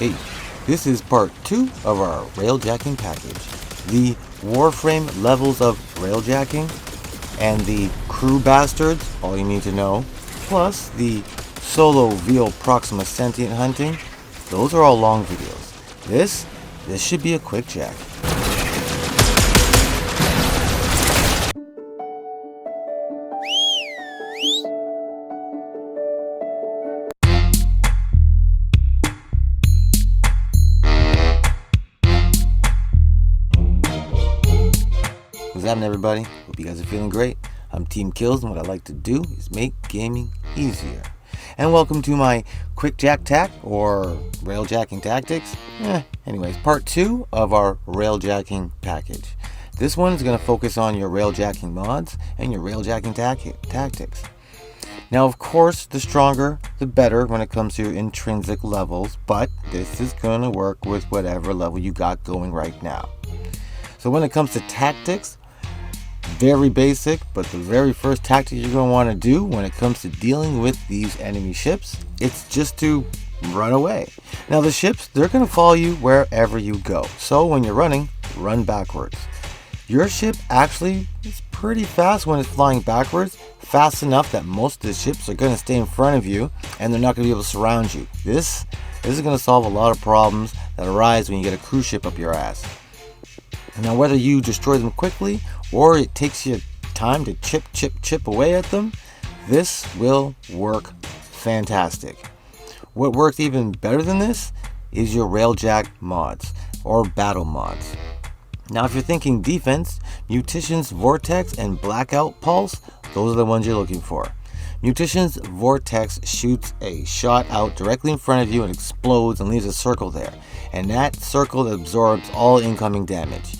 Hey, this is part 2 of our Railjacking package. The Warframe levels of Railjacking and the Crew Bastards, all you need to know, plus the Solo Veal Proxima Sentient Hunting, those are all long videos. This should be a quick jack. What's happening, everybody? Hope you guys are feeling great. I'm Team Kills, and what I like to do is make gaming easier. And welcome to my quick jack tack, or Railjacking tactics. Anyways, part 2 of our Railjacking package. This one is going to focus on your Railjacking mods and your Railjacking tactics. Now, of course, the stronger, the better when it comes to your intrinsic levels, but this is going to work with whatever level you got going right now. So when it comes to tactics, very basic, but the very first tactic you're going to want to do when it comes to dealing with these enemy ships, it's just to run away. Now the ships, they're going to follow you wherever you go. So when you're running, run backwards. Your ship actually is pretty fast when it's flying backwards, fast enough that most of the ships are going to stay in front of you and they're not going to be able to surround you. This is going to solve a lot of problems that arise when you get a cruise ship up your ass. Now, whether you destroy them quickly or it takes you time to chip away at them, this will work fantastic. What works even better than this is your Railjack mods or battle mods. Now, if you're thinking defense, Mutician's Vortex and Blackout Pulse, those are the ones you're looking for. Mutician's Vortex shoots a shot out directly in front of you and explodes and leaves a circle there. And that circle absorbs all incoming damage.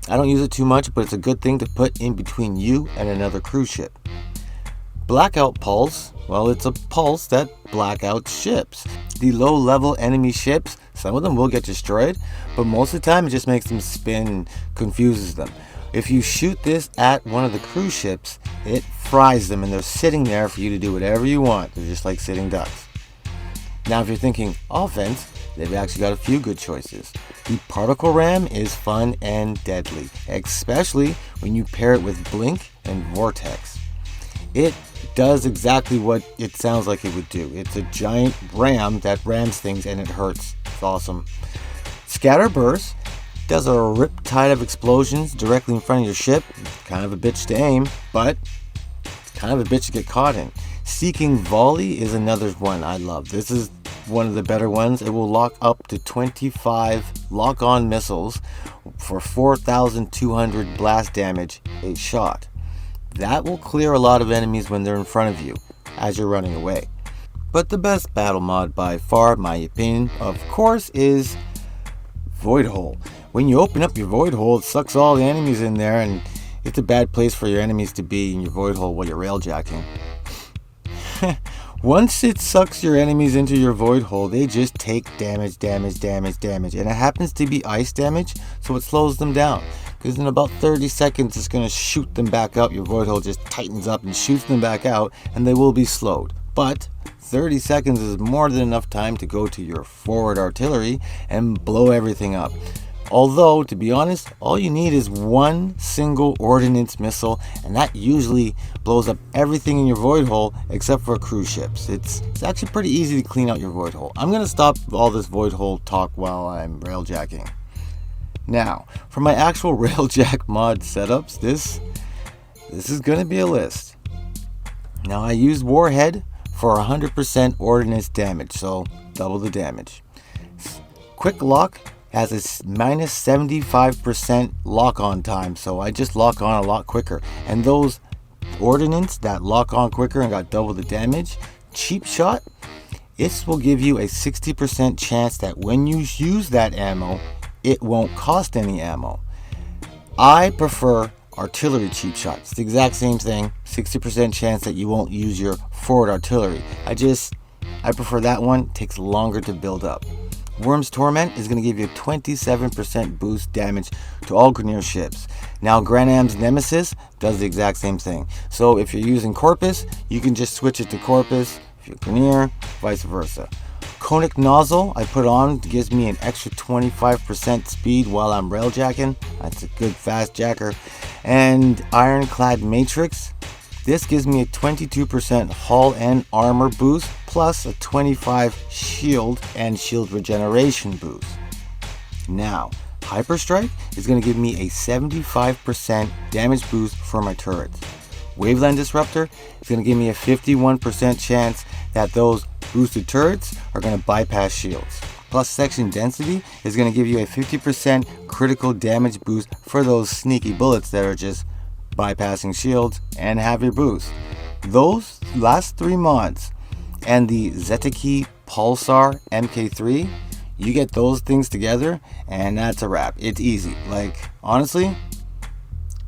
I don't use it too much, but it's a good thing to put in between you and another cruise ship. Blackout Pulse, well, it's a pulse that blackouts ships. The low-level enemy ships, some of them will get destroyed, but most of the time it just makes them spin and confuses them. If you shoot this at one of the cruise ships, it fries them and they're sitting there for you to do whatever you want. They're just like sitting ducks. Now, if you're thinking offense, they've actually got a few good choices. The particle ram is fun and deadly, especially when you pair it with blink and vortex. It does exactly what it sounds like it would do. It's a giant ram that rams things and it hurts. It's awesome. Scatter burst does a riptide of explosions directly in front of your ship. Kind of a bitch to aim, but it's kind of a bitch to get caught in. Seeking Volley is another one I love. This is one of the better ones. It will lock up to 25 lock-on missiles for 4,200 blast damage a shot. That will clear a lot of enemies when they're in front of you as you're running away. But the best battle mod by far, in my opinion, of course, is Void Hole. When you open up your Void Hole, it sucks all the enemies in there, and it's a bad place for your enemies to be in your Void Hole while you're railjacking. Once it sucks your enemies into your Void Hole, they just take damage, and it happens to be ice damage, so it slows them down. Because in about 30 seconds, it's going to shoot them back out. Your Void Hole just tightens up and shoots them back out, and they will be slowed. But 30 seconds is more than enough time to go to your forward artillery and blow everything up. Although, to be honest, all you need is one single ordnance missile, and that usually blows up everything in your Void Hole except for cruise ships. It's actually pretty easy to clean out your Void Hole. I'm going to stop all this Void Hole talk while I'm railjacking. Now, for my actual Railjack mod setups, this is going to be a list. Now, I use Warhead for 100% ordnance damage, so double the damage. Quick Lock has a minus 75% lock-on time, so I just lock on a lot quicker. And those ordnance that lock on quicker and got double the damage, Cheap Shot, this will give you a 60% chance that when you use that ammo, it won't cost any ammo. I prefer artillery Cheap Shot. It's the exact same thing, 60% chance that you won't use your forward artillery. I prefer that one, it takes longer to build up. Worm's Torment is going to give you a 27% boost damage to all Grineer ships. Now, Granam's Nemesis does the exact same thing. So if you're using Corpus, you can just switch it to Corpus. If you're Grineer, vice versa. conic nozzle I put on gives me an extra 25% speed while I'm railjacking. That's a good fast jacker. And ironclad matrix. This gives me a 22% hull and armor boost plus a 25 shield and shield regeneration boost. Now, Hyperstrike is going to give me a 75% damage boost for my turrets. Waveland Disruptor is going to give me a 51% chance that those boosted turrets are going to bypass shields. Plus Section Density is going to give you a 50% critical damage boost for those sneaky bullets that are just bypassing shields and have your boost. Those last 3 mods and the Zetaki Pulsar MK3, you get those things together and that's a wrap. It's easy. Like, honestly,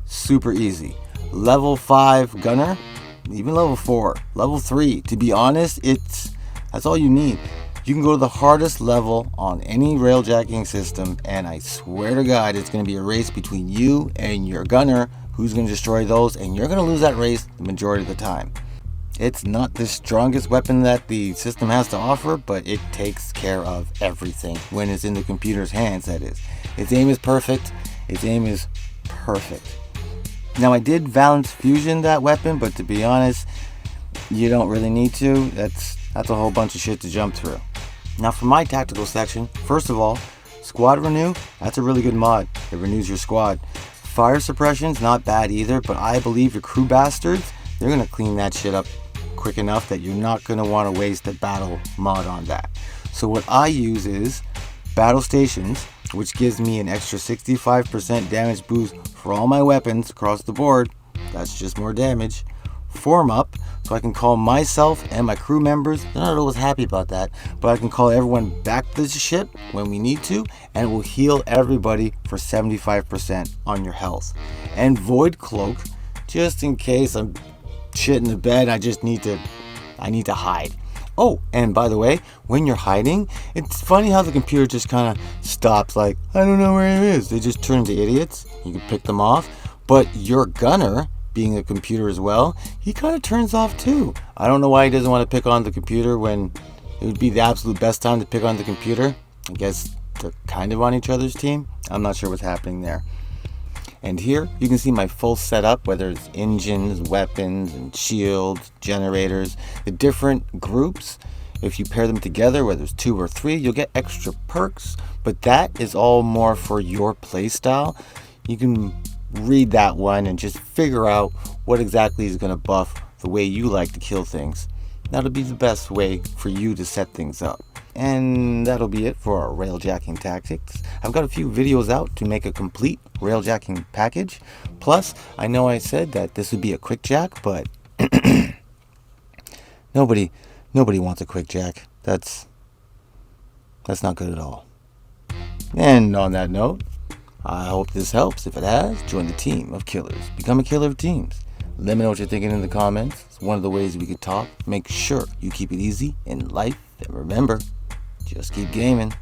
super easy. Level 5 gunner, even level 4, level 3. To be honest, that's all you need. You can go to the hardest level on any railjacking system, and I swear to God, it's going to be a race between you and your gunner who's going to destroy those, and you're going to lose that race the majority of the time. It's not the strongest weapon that the system has to offer, but it takes care of everything when it's in the computer's hands, that is. Its aim is perfect. Now, I did Valence Fusion that weapon, but to be honest, you don't really need to. That's a whole bunch of shit to jump through. Now, for my tactical section, first of all, Squad Renew, that's a really good mod. It renews your squad. Fire Suppression's not bad either, but I believe your crew bastards, they're going to clean that shit up quick enough that you're not going to want to waste a battle mod on that. So what I use is Battle Stations, which gives me an extra 65% damage boost for all my weapons across the board. That's just more damage. Form Up, so I can call myself and my crew members. They're not always happy about that, but I can call everyone back to the ship when we need to, and it will heal everybody for 75% on your health. And Void Cloak, just in case I'm shit in the bed, I need to hide. Oh, and by the way, when you're hiding, it's funny how the computer just kind of stops, like, I don't know where it is. They just turn into idiots. You can pick them off. But your gunner, being a computer as well, he kind of turns off too. I don't know why he doesn't want to pick on the computer when it would be the absolute best time to pick on the computer. I guess they're kind of on each other's team. I'm not sure what's happening there. And here you can see my full setup, whether it's engines, weapons, and shields, generators, the different groups. If you pair them together, whether it's 2 or 3, you'll get extra perks, but that is all more for your playstyle. You can read that one and just figure out what exactly is going to buff the way you like to kill things. That'll be the best way for you to set things up. And that'll be it for our railjacking tactics. I've got a few videos out to make a complete railjacking package. Plus, I know I said that this would be a quick jack, but nobody wants a quick jack. That's not good at all. And on that note, I hope this helps. If it has, join the team of killers. Become a killer of teams. Let me know what you're thinking in the comments. It's one of the ways we could talk. Make sure you keep it easy in life. And remember, just keep gaming.